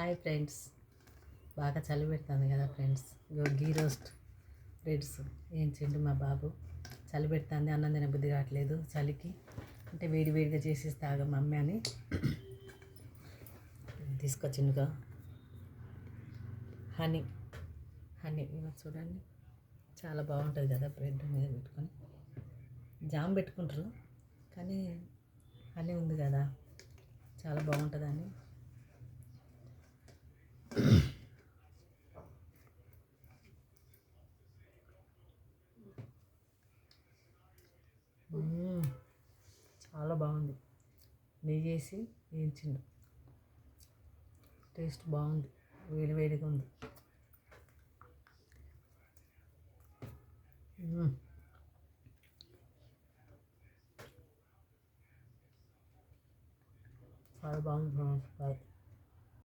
Hi friends, బాగా చలి పెడుతుంది కదా ఫ్రెండ్స్. ఇగో గీ రోస్ట్ బ్రెడ్స్ ఏంచిండు మా బాబు. చలి పెడుతుంది, అన్నం తినబుద్ధి కావట్లేదు చలికి. అంటే వేడి వేడిగా చేసి తాగా మమ్మీ అని తీసుకొచ్చిండుగా. హనీ హనీ ఇవ్వ చూడండి, చాలా బాగుంటుంది కదా బ్రెడ్ మీద పెట్టుకొని. జామ్ పెట్టుకుంటారు కానీ హనీ ఉంది కదా, చాలా బాగుంటుందని. చాలా బాగుంది, నెయ్యి వేసి వేయించిండు. టేస్ట్ బాగుంది, వేడి వేడిగా ఉంది. చాలా బాగుంది.